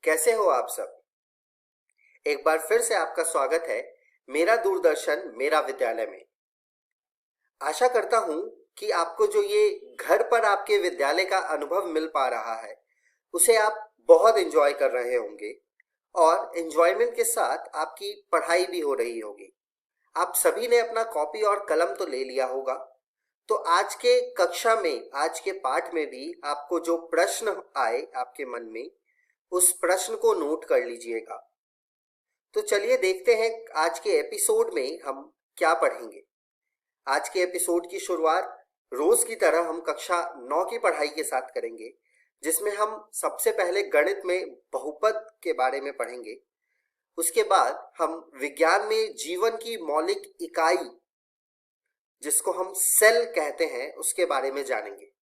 कैसे हो आप सब। एक बार फिर से आपका स्वागत है मेरा दूरदर्शन मेरा विद्यालय में। आशा करता हूं कि आपको जो ये घर पर आपके विद्यालय का अनुभव मिल पा रहा है उसे आप बहुत एंजॉय कर रहे होंगे और एंजॉयमेंट के साथ आपकी पढ़ाई भी हो रही होगी। आप सभी ने अपना कॉपी और कलम तो ले लिया होगा। तो आज के कक्षा में, आज के पाठ में भी आपको जो प्रश्न आए आपके मन में, उस प्रश्न को नोट कर लीजिएगा। तो चलिए देखते हैं आज के एपिसोड में हम क्या पढ़ेंगे। आज के एपिसोड की शुरुआत रोज की तरह हम कक्षा 9 की पढ़ाई के साथ करेंगे, जिसमें हम सबसे पहले गणित में बहुपद के बारे में पढ़ेंगे। उसके बाद हम विज्ञान में जीवन की मौलिक इकाई, जिसको हम सेल कहते हैं, उसके बारे में जानेंगे।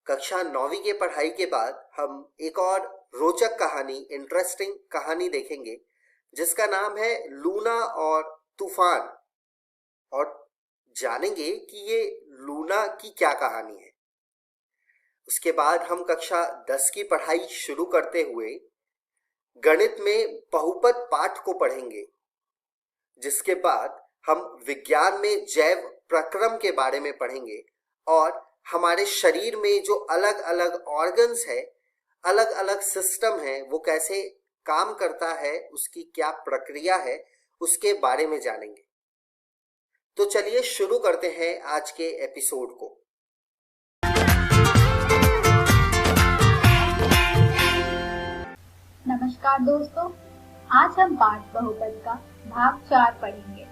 कक्षा 9वीं के पढ़ाई के बाद हम एक और रोचक कहानी, इंटरेस्टिंग कहानी देखेंगे, जिसका नाम है लूना और तूफान, और जानेंगे कि ये लूना की क्या कहानी है। उसके बाद हम कक्षा 10 की पढ़ाई शुरू करते हुए गणित में बहुपद पाठ को पढ़ेंगे, जिसके बाद हम विज्ञान में जैव प्रक्रम के बारे में पढ़ेंगे और हमारे शरीर में जो अलग अलग ऑर्गन्स है, अलग अलग सिस्टम है, वो कैसे काम करता है, उसकी क्या प्रक्रिया है, उसके बारे में जानेंगे। तो चलिए शुरू करते हैं आज के एपिसोड को। नमस्कार दोस्तों, आज हम पाठ बहुपद का भाग 4 पढ़ेंगे।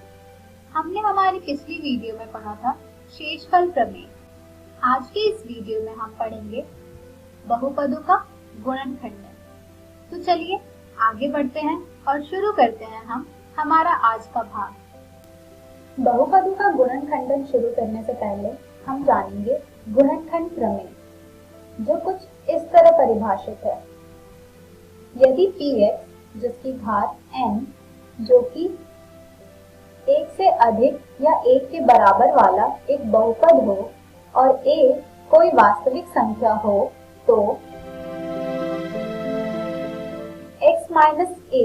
हमने हमारी पिछली वीडियो में पढ़ा था शेषफल प्रमेय। आज के इस वीडियो में हम पढ़ेंगे बहुपदों का गुणनखंडन। तो चलिए आगे बढ़ते हैं और शुरू करते हैं हम हमारा आज का भाग। बहुपदों का गुणनखंडन शुरू करने से पहले हम जानेंगे गुणनखंड प्रमेय, जो कुछ इस तरह परिभाषित है। यदि px जिसकी घात n, जो कि 1 से अधिक या 1 के बराबर वाला एक बहुपद हो और a कोई वास्तविक संख्या हो, तो x माइनस a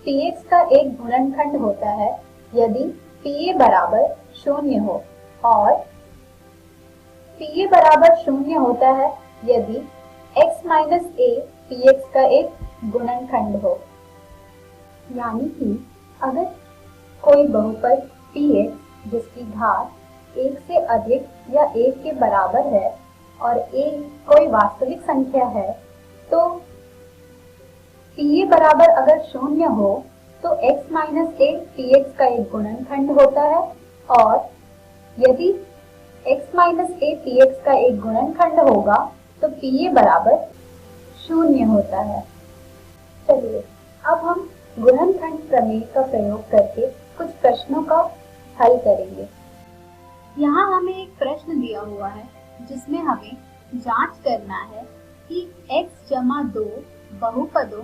px का एक गुणनखंड होता है यदि pa बराबर 0 हो, और pa बराबर 0 होता है यदि x माइनस a px का एक गुणनखंड हो। यानी कि अगर कोई बहुपद px जिसकी घात 1 से अधिक या 1 के बराबर है और a कोई वास्तविक संख्या है, तो pa बराबर अगर 0 हो तो x माइनस a px का एक गुणनखंड होता है, और यदि x माइनस a px का एक गुणनखंड होगा तो pa बराबर 0 होता है। चलिए अब हम गुणनखंड प्रमेय का प्रयोग करके कुछ प्रश्नों का हल करेंगे। यहाँ हमें एक प्रश्न दिया हुआ है जिसमें हमें जांच करना है कि x जमा 2 बहुपदों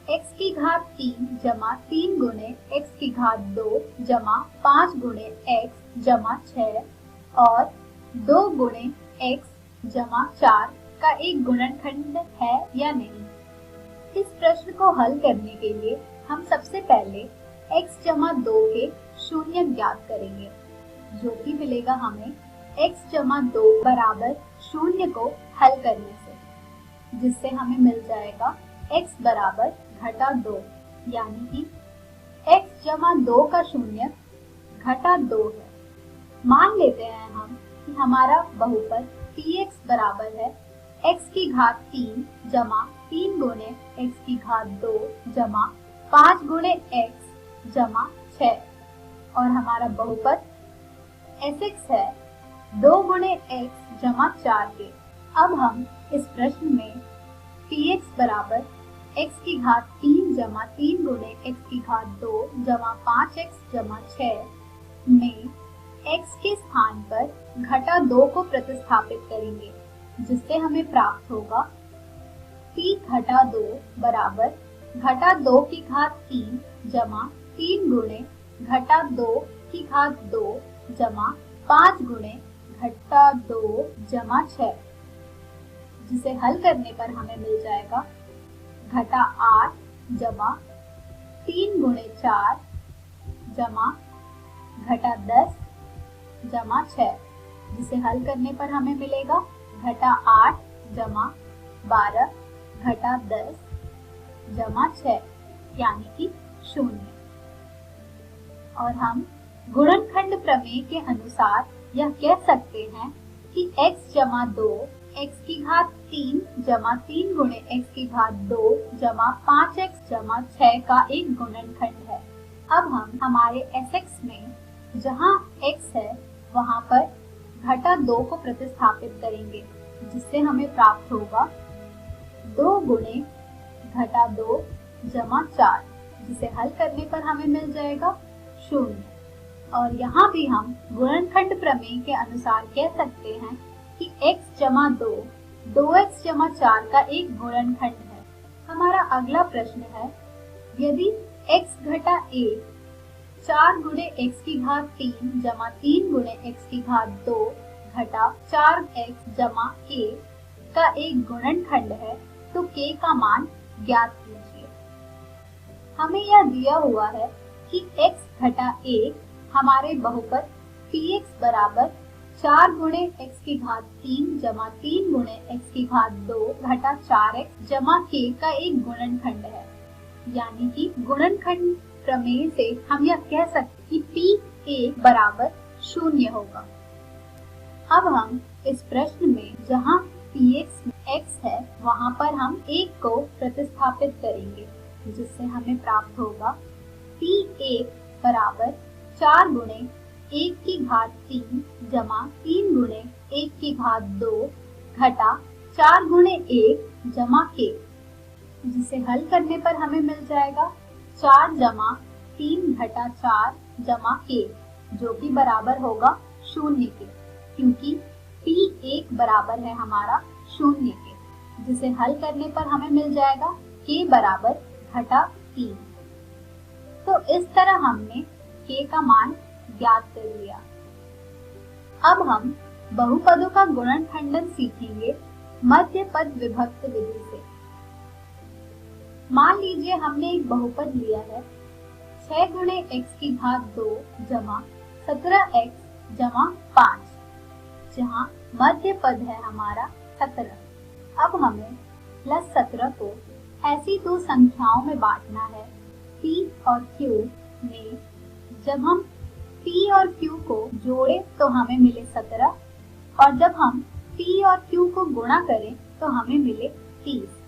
x की घात 3 जमा 3 गुणे x की घात 2 जमा 5 गुणे x जमा 6 और 2 गुणे x जमा 4 का एक गुणनखंड है या नहीं। इस प्रश्न को हल करने के लिए हम सबसे पहले x जमा 2 के शून्य ज्ञात करेंगे, जो कि मिलेगा हमें x जमा 2 बराबर 0 को हल करने से, जिससे हमें मिल जाएगा x बराबर घटा 2, यानी कि x जमा 2 का शून्य घटा 2 है। मान लेते हैं हम कि हमारा बहुपद px बराबर है x की घात 3 जमा 3 गुणे x की घात 2 जमा 5 गुणे x जमा 6, और हमारा बहुपद sx है 2 गुणे x जमा 4 के। अब हम इस प्रश्न में px बराबर x की घात 3 जमा 3 गुणे x की घात 2 जमा 5x जमा 6 में x के स्थान पर घटा 2 को प्रतिस्थापित करेंगे, जिससे हमें प्राप्त होगा p घटा 2 बराबर घटा 2 की घात 3 जमा 3 गुणे घटा 2 की घात 2 जमा 5 गुणे घटा 2 जमा 6, जिसे हल करने पर हमें मिल जाएगा घटा 8 जमा 3 गुणे 4 जमा घटा 10 जमा 6, जिसे हल करने पर हमें मिलेगा घटा 8 जमा 12 घटा 10 जमा 6 यानी कि 0। और हम गुणनखंड प्रमेय के अनुसार यह कह सकते हैं कि x जमा 2 x की घात 3 जमा 3 गुणे x की घात 2 जमा 5x जमा 6 का एक गुणनखंड है। अब हम हमारे Sx में जहाँ x है वहाँ पर घटा 2 को प्रतिस्थापित करेंगे, जिससे हमें प्राप्त होगा 2 गुणे घटा 2 जमा 4, जिसे हल करने पर हमें मिल जाएगा 0। और यहाँ भी हम गुणनखंड प्रमेय के अनुसार कह सकते हैं कि x जमा 2 2x जमा 4 का एक गुणनखंड है। हमारा अगला प्रश्न है, यदि x घटा a 4 गुणे x की घात 3 जमा 3 गुणे x की घात 2 घटा 4x जमा a का एक गुणनखंड है, तो k का मान ज्ञात कीजिए। हमें यह दिया हुआ है कि x घटा a हमारे बहुपद px बराबर 4 गुणे x की घात 3 जमा 3 गुणे x की घात 2 घटा 4x जमा k का एक गुणनखंड है। यानी कि गुणनखंड प्रमेय से हम यह कह सकते हैं कि pa बराबर 0 होगा। अब हम इस प्रश्न में जहाँ px x है वहाँ पर हम 1 को प्रतिस्थापित करेंगे, जिससे हमें प्राप्त होगा p1 बराबर 4 गुणे 1 की घात 3 जमा 3 गुणे 1 की घात 2 घटा 4 गुणे 1 जमा k, जिसे हल करने पर हमें मिल जाएगा 4 जमा 3 घटा 4 जमा k, जो कि बराबर होगा 0 के, क्योंकि p1 बराबर है हमारा 0 के, जिसे हल करने पर हमें मिल जाएगा k बराबर घटा 3। तो इस तरह हमने k का मान ज्ञात कर लिया। अब हम बहुपदों का गुणनखंडन सीखेंगे मध्य पद विभक्त विधि से। मान लीजिए हमने एक बहुपद लिया है 6 गुणे x की घात 2 जमा 17x जमा 5, जहाँ मध्य पद है हमारा 17। अब हमें प्लस 17 को ऐसी दो संख्याओं में बांटना है p और q में। जब हम p और q को जोड़े तो हमें मिले 17, और जब हम p और q को गुणा करें तो हमें मिले 30।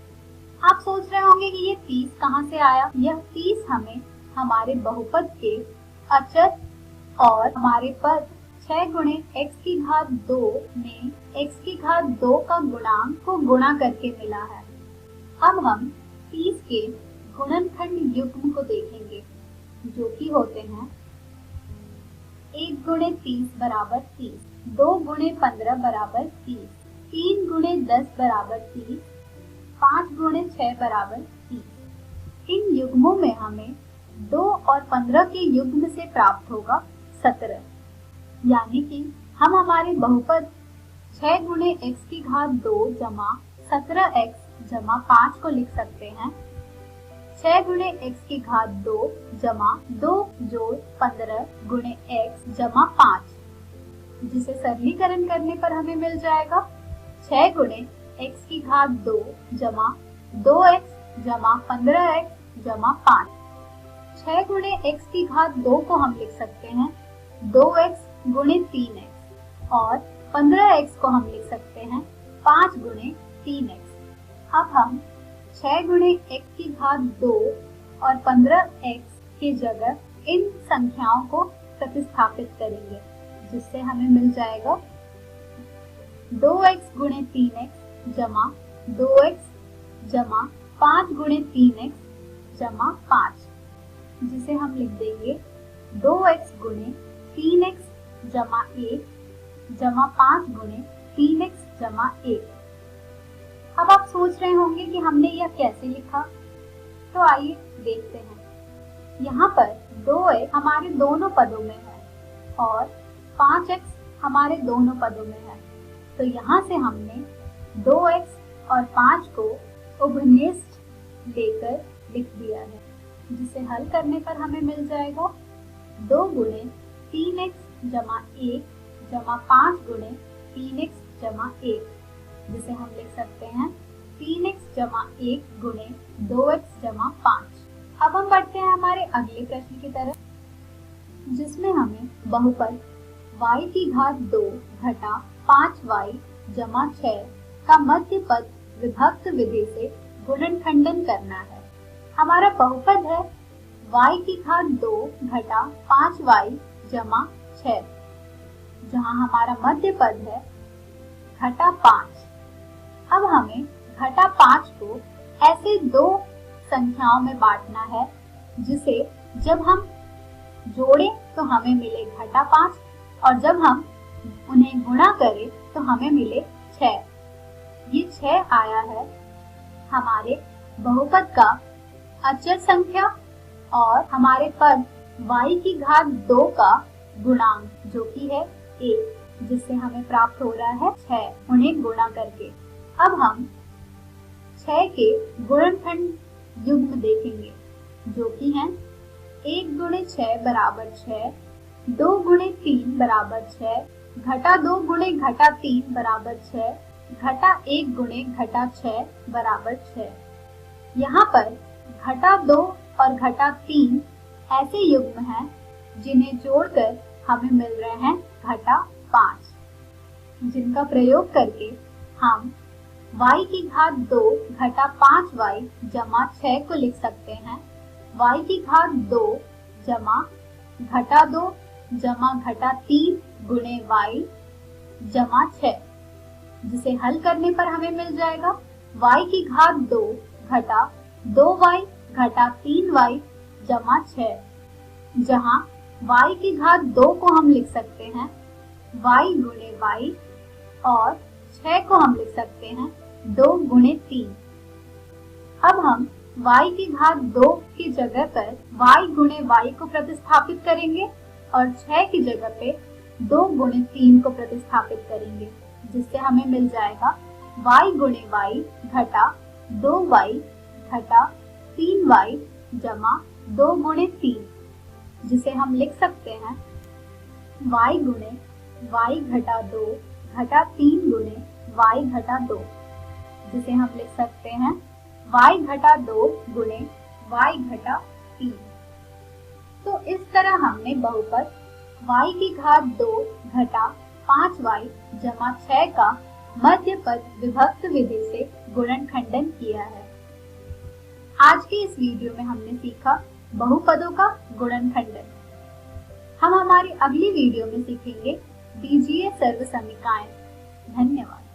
आप सोच रहे होंगे कि ये 30 कहाँ से आया? यह 30 हमें हमारे बहुपद के अचर और हमारे पद 6 गुणे x की घात 2 में x की घात 2 का गुणांक को गुणा करके मिला है। अब हम 30 के गुणनखंड युग्म को देखेंगे, जो कि होते हैं 1 गुणे 30 बराबर 30, 2 गुणे 15 बराबर 30, 3 गुणे 10 बराबर 30, 5 गुणे 6 बराबर 30। इन युग्मों में हमें 2 और 15 के युग्म से प्राप्त होगा 17, यानी कि हम हमारे बहुपद 6 गुणे x की घात 2 जमा 17x जमा 5 को लिख सकते हैं 6 गुणे x की घात 2 जमा 2 जोड़ 15 गुणे x जमा 5, जिसे सरलीकरण करने पर हमें मिल जाएगा 6 गुणे x की घात 2 जमा 2x जमा 15x जमा 5। 6 गुणे x की घात 2 को हम लिख सकते हैं 2x गुणे 3x, और 15x को हम लिख सकते हैं 5 गुणे 3x। अब हम 6 गुणे x की घात 2 और 15x की जगह इन संख्याओं को प्रतिस्थापित करेंगे, जिससे हमें मिल जाएगा 2x गुणे 3x जमा 2x जमा 5 गुणे 3x जमा 5, जिसे हम लिख देंगे 2x गुणे 3x जमा 1 जमा 5 गुणे 3x जमा 1। अब आप सोच रहे होंगे कि हमने यह कैसे लिखा, तो आइए देखते हैं। यहाँ पर 2x हमारे दोनों पदों में है और 5x हमारे दोनों पदों में है, तो यहाँ से हमने 2x और 5 को उभयनिष्ठ लेकर लिख दिया है, जिसे हल करने पर हमें मिल जाएगा 2 गुणे 3x जमा 1 जमा 5 गुणे 3x जमा 1, जिसे हम लिख सकते हैं 3x जमा 1 गुणे 2x जमा 5। अब हम बढ़ते हैं हमारे अगले प्रश्न की तरफ, जिसमें हमें बहुपद y की घात 2 घटा 5y जमा 6 का मध्य पद विभक्त विधि से गुणनखंडन करना है। हमारा बहुपद है y की घात 2 घटा 5y जमा 6, जहाँ हमारा मध्य पद है घटा 5। अब हमें घटा 5 को ऐसे दो संख्याओं में बांटना है, जिसे जब हम जोड़ें तो हमें मिले घटा 5 और जब हम उन्हें गुणा करें तो हमें मिले 6। ये 6 आया है हमारे बहुपद का अचर संख्या और हमारे पद y की घात 2 का गुणांक, जो कि है 1, जिससे हमें प्राप्त हो रहा है 6 उन्हें गुणा करके। अब हम 6 के गुणनखंड युग्म देखेंगे, जो कि हैं 1 गुणे 6 बराबर 6, 2 गुणे 3 बराबर 6, घटा 2 गुणे घटा 3 बराबर 6, घटा 1 गुणे घटा 6 बराबर 6। यहाँ पर घटा 2 और घटा 3 ऐसे युग्म हैं जिन्हें जोड़कर हमें मिल रहे हैं घटा 5, जिनका प्रयोग करके हम y की घात 2 घटा 5y जमा 6 को लिख सकते हैं y की घात 2 जमा घटा 2 जमा घटा 3 गुणे y जमा 6, जिसे हल करने पर हमें मिल जाएगा y की घात 2 घटा 2y घटा 3y जमा 6, जहाँ y की घात 2 को हम लिख सकते हैं y गुणे y और 6 को हम लिख सकते हैं 2 गुणे 3। अब हम y की घात 2 की जगह पर y गुणे y को प्रतिस्थापित करेंगे और 6 की जगह पे 2 गुणे 3 को प्रतिस्थापित करेंगे, जिससे हमें मिल जाएगा y गुणे y घटा 2y घटा 3y जमा 2 गुणे 3, जिसे हम लिख सकते हैं y गुणे y घटा 2 घटा 3 गुणे y घटा 2, जिसे हम लिख सकते हैं y घटा 2 गुणे y घटा 3। तो इस तरह हमने बहुपद y की घात 2 घटा 5y जमा 6 का मध्य पद विभक्त विधि से गुणनखंडन किया है। आज के इस वीडियो में हमने सीखा बहुपदों का गुणनखंडन। हम हमारी अगली वीडियो में सीखेंगे बीजीय सर्वसमीकाएं। धन्यवाद।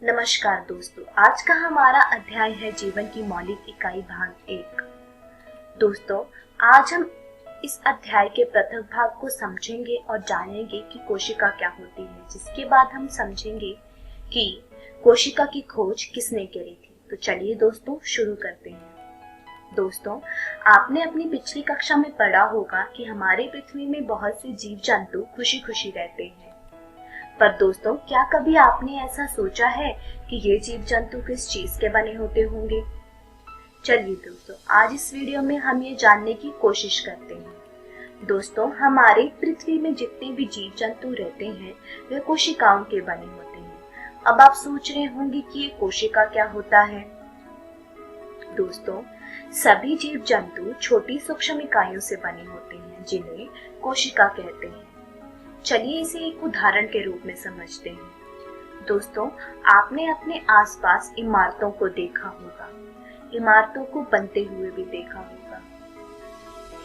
नमस्कार दोस्तों, आज का हमारा अध्याय है जीवन की मौलिक इकाई भाग 1। दोस्तों, आज हम इस अध्याय के प्रथम भाग को समझेंगे और जानेंगे कि कोशिका क्या होती है, जिसके बाद हम समझेंगे कि कोशिका की खोज किसने करी थी। तो चलिए दोस्तों शुरू करते हैं। दोस्तों, आपने अपनी पिछली कक्षा में पढ़ा होगा कि हमारे पृथ्वी में बहुत से जीव जंतु खुशी खुशी रहते हैं। पर दोस्तों, क्या कभी आपने ऐसा सोचा है कि ये जीव जंतु किस चीज के बने होते होंगे? चलिए दोस्तों, आज इस वीडियो में हम ये जानने की कोशिश करते हैं। दोस्तों, हमारे पृथ्वी में जितने भी जीव जंतु रहते हैं वे कोशिकाओं के बने होते हैं। अब आप सोच रहे होंगे कि ये कोशिका क्या होता है। दोस्तों, सभी जीव जंतु छोटी सूक्ष्म इकाइयों से बने होते हैं जिन्हें कोशिका कहते हैं। चलिए इसे एक उदाहरण के रूप में समझते हैं। दोस्तों, आपने अपने आसपास इमारतों को देखा होगा, इमारतों को बनते हुए भी देखा होगा।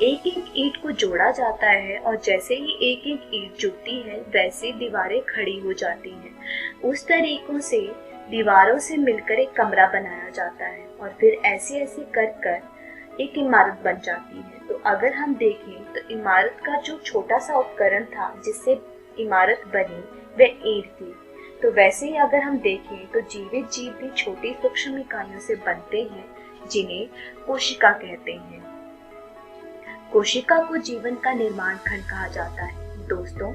एक एक ईंट को जोड़ा जाता है और जैसे ही एक एक ईंट जुड़ती है वैसे दीवारें खड़ी हो जाती हैं। उस तरीकों से दीवारों से मिलकर एक कमरा बनाया जाता है और फिर ऐसे ऐसे कर कर एक इमारत बन जाती है। तो अगर हम देखें तो इमारत का जो छोटा सा उपकरण था जिससे इमारत बनी वह ईंट थी। तो वैसे ही अगर हम देखें तो जीवित जीव भी छोटी सूक्ष्म इकाइयों से बनते हैं जिन्हें कोशिका कहते हैं। कोशिका को जीवन का निर्माण खंड कहा जाता है। दोस्तों,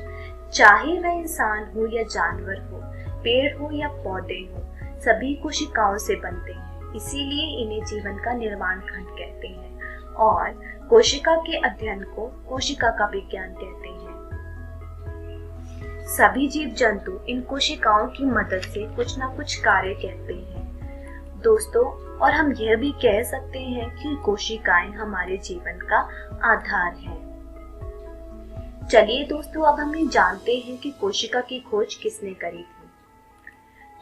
चाहे वह इंसान हो या जानवर हो, पेड़ हो या पौधे हो, सभी कोशिकाओं से बनते हैं। इसीलिए इन्हें जीवन का निर्माण खंड कहते हैं और कोशिका के अध्ययन को कोशिका का विज्ञान कहते हैं। सभी जीव जंतु इन कोशिकाओं की मदद से कुछ ना कुछ कार्य करते हैं। दोस्तों, और हम यह भी कह सकते हैं कि कोशिकाएं हमारे जीवन का आधार है। चलिए दोस्तों, अब हम ये जानते हैं कि कोशिका की खोज किसने करी थी।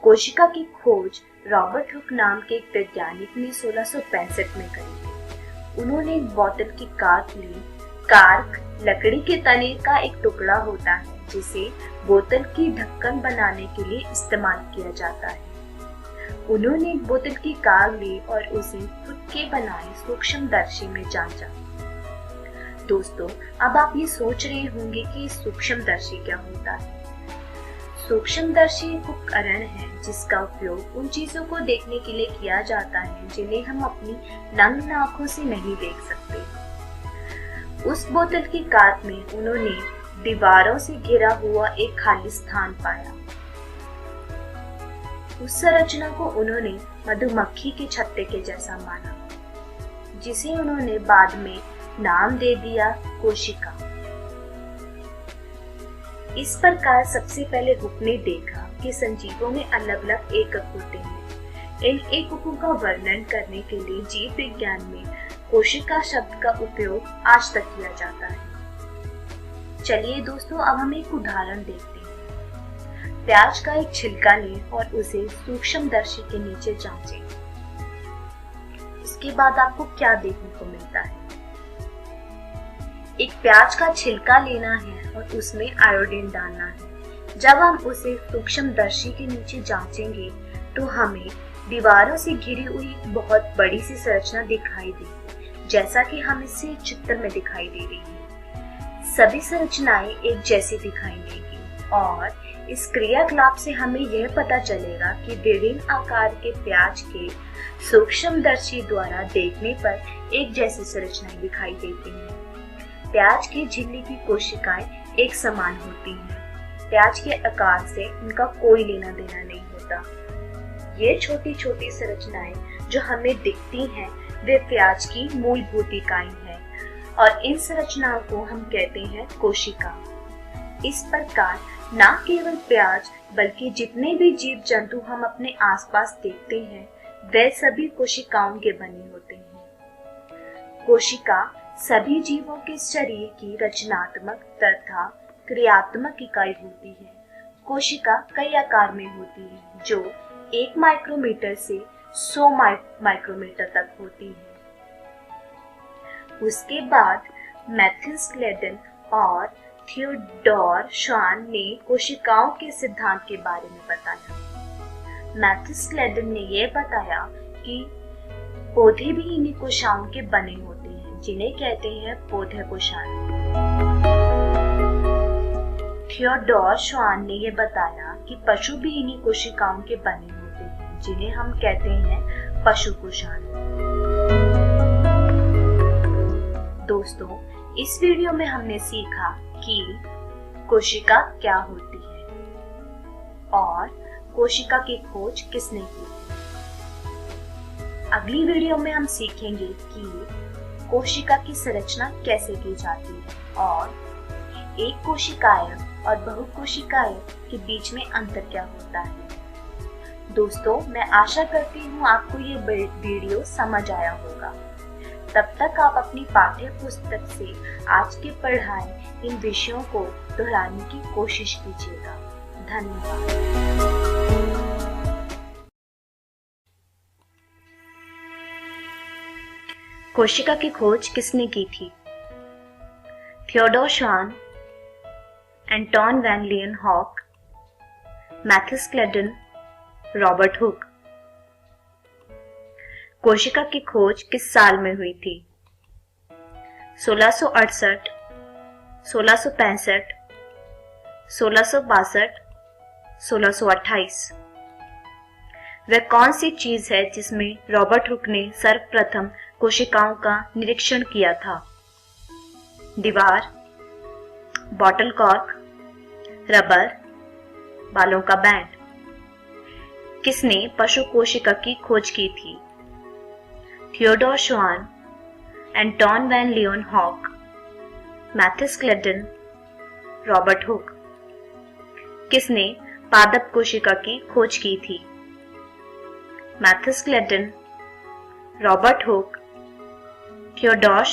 कोशिका की खोज रॉबर्ट हुक नाम के एक वैज्ञानिक ने 1665 में करी थी। उन्होंने एक बोतल की कार्क ली। कार्क लकड़ी के तने का एक टुकड़ा होता है जिसे बोतल की ढक्कन बनाने के लिए इस्तेमाल किया जाता है। उन्होंने एक बोतल की कार्क ली और उसे खुद के बनाए सूक्ष्मदर्शी में जांचा। दोस्तों, अब आप ये सोच रहे होंगे कि सूक्ष्मदर्शी क्या होता है। सूक्ष्मदर्शी एक उपकरण है जिसका उपयोग उन चीजों को देखने के लिए किया जाता है जिन्हें हम अपनी नग्न आंखों से नहीं देख सकते। उस बोतल की कार्क में उन्होंने दीवारों से घिरा हुआ एक खाली स्थान पाया। उस संरचना को उन्होंने मधुमक्खी के छत्ते के जैसा माना, जिसे उन्होंने बाद में नाम दे दिया कोशिका। इस प्रकार सबसे पहले हुक ने देखा कि संजीवों में अलग अलग एकक होते हैं। इन एककों का वर्णन करने के लिए जीव विज्ञान में कोशिका शब्द का उपयोग आज तक किया जाता है। चलिए दोस्तों, अब हम एक उदाहरण देखते हैं। प्याज का एक छिलका लें और उसे सूक्ष्मदर्शी के नीचे जांचें। इसके बाद आपको क्या देखने को मिलता है। एक प्याज का छिलका लेना है और उसमें आयोडीन डालना है। जब हम उसे सूक्ष्मदर्शी के नीचे जांचेंगे तो हमें दीवारों से घिरी हुई बहुत बड़ी सी संरचना दिखाई देगी, जैसा कि हम इसे चित्र में दिखाई दे रही है। सभी संरचनाएं एक जैसी दिखाई देगी और इस क्रियाकलाप से हमें यह पता चलेगा कि विभिन्न आकार के प्याज के सूक्ष्मदर्शी द्वारा देखने पर एक जैसी संरचनाएं दिखाई देती हैं। प्याज की झिल्ली की कोशिकाएं एक समान होती हैं। प्याज के आकार से इनका कोई लेना देना नहीं होता। ये छोटी छोटी संरचनाएं जो हमें दिखती हैं वे प्याज की मूलभूत इकाई हैं और इन संरचनाओं को हम कहते हैं कोशिका। इस प्रकार न केवल प्याज बल्कि जितने भी जीव जंतु हम अपने आसपास देखते हैं वे सभी कोशिकाओं के बने होते हैं। कोशिका सभी जीवों के शरीर की रचनात्मक तथा क्रियात्मक इकाई होती है। कोशिका कई आकार में होती है जो 1 माइक्रोमीटर से 100 माइक्रोमीटर तक होती है। उसके बाद मैथ्यू स्लेडन और थियोडोर श्वान ने कोशिकाओं के सिद्धांत के बारे में बताया। मैथ्यू स्लेडन ने यह बताया कि पौधे भी इन्हीं कोशिकाओं के बने होते हैं जिन्हें कहते हैं पौधे कोशिकाएं। थियोडोर श्वान ने यह बताया कि पशु भी इन्हीं कोशिकाओं के बने होते हैं जिन्हें हम कहते हैं पशु कोशिकाएं। दोस्तों, इस वीडियो में हमने सीखा कि कोशिका क्या होती है और कोशिका की खोज किसने की। अगली वीडियो में हम सीखेंगे कि कोशिका की संरचना कैसे की जाती है और एक कोशिकाएं और बहुकोशिकाएं के बीच में अंतर क्या होता है। दोस्तों, मैं आशा करती हूँ आपको ये वीडियो समझ आया होगा। तब तक आप अपनी पाठ्य पुस्तक से आज की पढ़ाई इन विषयों को दोहराने की कोशिश कीजिएगा। धन्यवाद। कोशिका की खोज किसने की थी? थियोडोर श्वान, Anton van लीएनहॉक, Mathis क्लेडन, Robert Hooke. कोशिका की खोज किस साल में हुई थी? 1668, 1665, 1662, 1628। वह कौन सी चीज है जिसमें रॉबर्ट हुक ने सर्वप्रथम कोशिकाओं का निरीक्षण किया था? दीवार, बॉटल कॉर्क, रबर, बालों का बैंड। किसने पशु कोशिका की खोज की थी? थियोडोर श्वान, Anton van लीएनहॉक, Mathis क्लेडन, Robert Hooke. किसने पादप कोशिका की खोज की थी? Mathis क्लेडन, Robert Hooke, Theodore